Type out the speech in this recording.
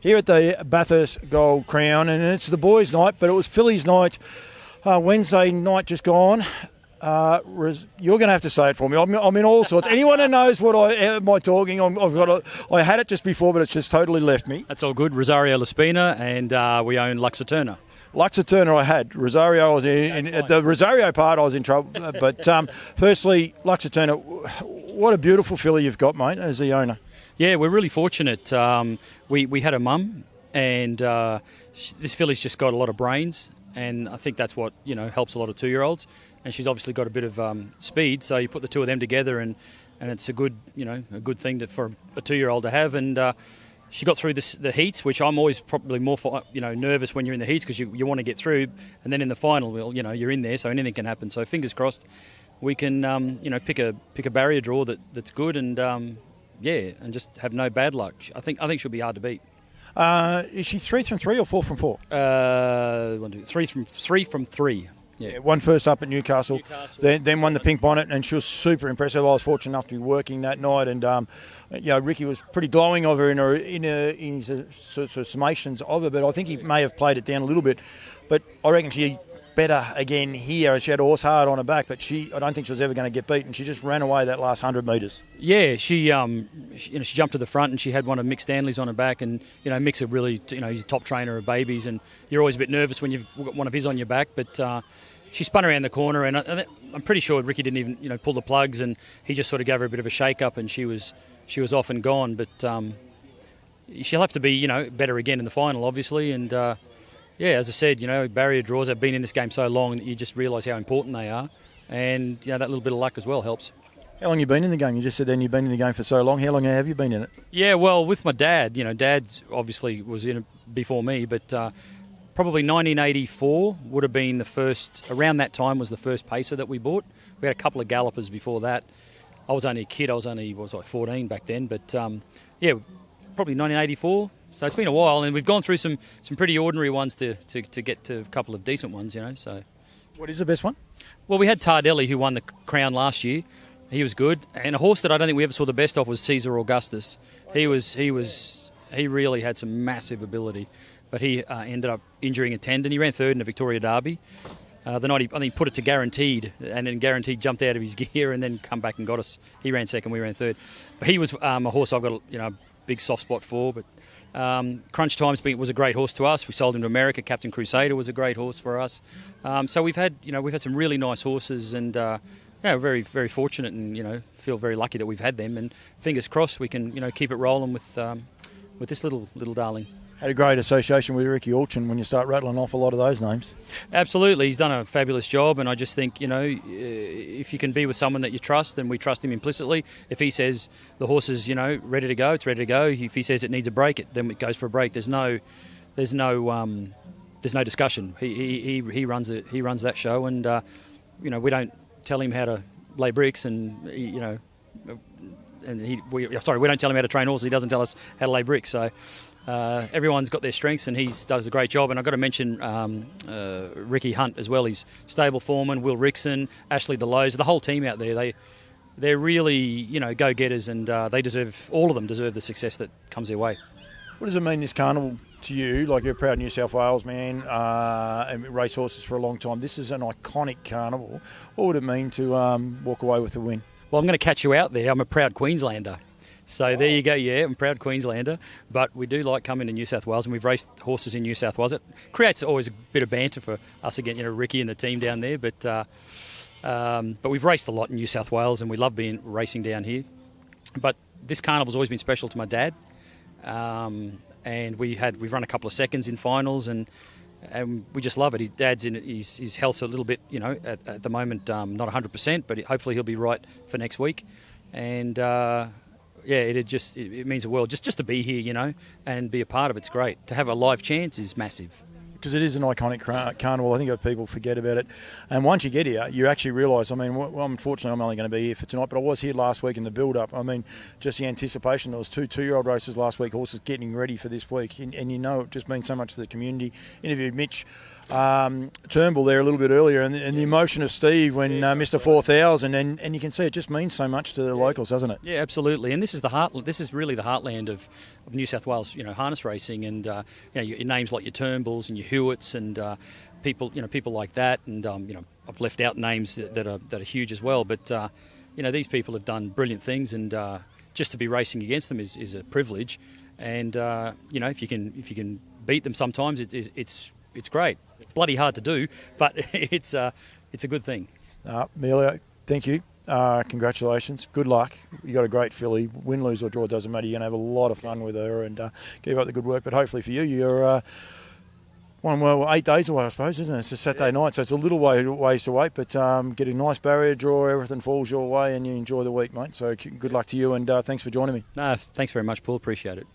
Here at the Bathurst Gold Crown, and it's the boys' night, but it was fillies' night Wednesday night just gone. You're going to have to say it for me. I'm in all sorts. Anyone who knows what am I talking, I had it just before, but it's just totally left me. That's all good. Rosario La Speina, and we own Lux Aeterna. Lux Aeterna I had. Rosario, I was in the Rosario part I was in trouble. But firstly, Lux Aeterna, what a beautiful filly you've got, mate, as the owner. Yeah, we're really fortunate. We had a mum, and this filly's just got a lot of brains, and I think that's what helps a lot of 2-year-olds. And she's obviously got a bit of speed, so you put the two of them together, and it's a good thing for a 2-year-old to have. And she got through the heats, which I'm always probably more nervous when you're in the heats because you want to get through, and then in the final, well, you're in there, so anything can happen. So fingers crossed, we can pick a barrier draw that's good, and and just have no bad luck. I think she'll be hard to beat. Is she 3 from 3 or 4 from 4? 3 from 3. Yeah, won first up at Newcastle. Then won the Pink Bonnet, and she was super impressive. I was fortunate enough to be working that night, and Ricky was pretty glowing of her in his sort of summations of her, but I think he may have played it down a little bit. But I reckon she better again here. She had a horse hard on her back, but I don't think she was ever going to get beaten. She just ran away that last 100 metres. Yeah, she jumped to the front, and she had one of Mick Stanley's on her back, and Mick's a really he's a top trainer of babies, and you're always a bit nervous when you've got one of his on your back, but. She spun around the corner, and I'm pretty sure Ricky didn't even pull the plugs, and he just sort of gave her a bit of a shake-up, and she was off and gone. But she'll have to be better again in the final, obviously. And as I said, barrier draws have been in this game so long that you just realise how important they are, and that little bit of luck as well helps. How long have you been in the game? You just said then you've been in the game for so long. How long have you been in it? Yeah, well, with my dad. Dad obviously was in it before me, but. Probably 1984 would have been the first, around that time was the first pacer that we bought. We had a couple of gallopers before that. I was only a kid, I was 14 back then, but probably 1984. So it's been a while, and we've gone through some pretty ordinary ones to get to a couple of decent ones, so. What is the best one? Well, we had Tardelli, who won the crown last year. He was good. And a horse that I don't think we ever saw the best of was Caesar Augustus. He really had some massive ability. But he ended up injuring a tendon. He ran third in the Victoria Derby. The night I think he put it to Guaranteed, and then Guaranteed jumped out of his gear and then come back and got us. He ran second, we ran third. But he was a horse I've got a big soft spot for. But Crunch Times was a great horse to us. We sold him to America. Captain Crusader was a great horse for us. So we've had some really nice horses, and we're very, very fortunate, and feel very lucky that we've had them. And fingers crossed we can keep it rolling with this little darling. Had a great association with Ricky Alchin when you start rattling off a lot of those names. Absolutely. He's done a fabulous job, and I just think, if you can be with someone that you trust, then we trust him implicitly. If he says the horse is, ready to go, it's ready to go. If he says it needs a break, then it goes for a break. There's no discussion. He runs that show, and we don't tell him how to lay bricks, and we don't tell him how to train horses. He doesn't tell us how to lay bricks. So. Everyone's got their strengths, and he does a great job. And I've got to mention Ricky Hunt as well. He's stable foreman, Will Rickson, Ashley Deloze, the whole team out there. They're really go-getters, and all of them deserve the success that comes their way. What does it mean, this carnival, to you? Like, you're a proud New South Wales man, and race horses for a long time. This is an iconic carnival. What would it mean to walk away with a win? Well, I'm going to catch you out there. I'm a proud Queenslander. So there you go, I'm a proud Queenslander, but we do like coming to New South Wales, and we've raced horses in New South Wales. It creates always a bit of banter for us again, Ricky and the team down there, but we've raced a lot in New South Wales, and we love racing down here. But this carnival's always been special to my dad, and we've run a couple of seconds in finals, and we just love it. His dad's in his health's a little bit, at the moment not 100%, but hopefully he'll be right for next week, and. It means the world just to be here, and be a part of it's great. To have a live chance is massive. Because it is an iconic carnival. I think people forget about it. And once you get here, you actually realise, unfortunately I'm only going to be here for tonight, but I was here last week in the build-up. Just the anticipation. There was 2-year-old races last week, horses getting ready for this week. And it just means so much to the community. Interviewed Mitch Turnbull there a little bit earlier, and the emotion of Steve when Mr. 4000, and you can see it just means so much to the locals, doesn't it? Yeah, absolutely. And this is really the heartland New South Wales, harness racing, and your names like your Turnbulls and your Hewitts and people like that, and I've left out names that are huge as well. But these people have done brilliant things, and just to be racing against them is a privilege. And if you can beat them sometimes, it's great. It's bloody hard to do, but it's a good thing. Emilio, thank you. Congratulations. Good luck. You got a great filly. Win, lose or draw, doesn't matter. You're going to have a lot of fun with her and keep up the good work. But hopefully for you, you're 8 days away, I suppose, isn't it? It's a Saturday night, so it's a little ways to wait. But get a nice barrier draw, everything falls your way, and you enjoy the week, mate. So good luck to you, and thanks for joining me. No, thanks very much, Paul. Appreciate it.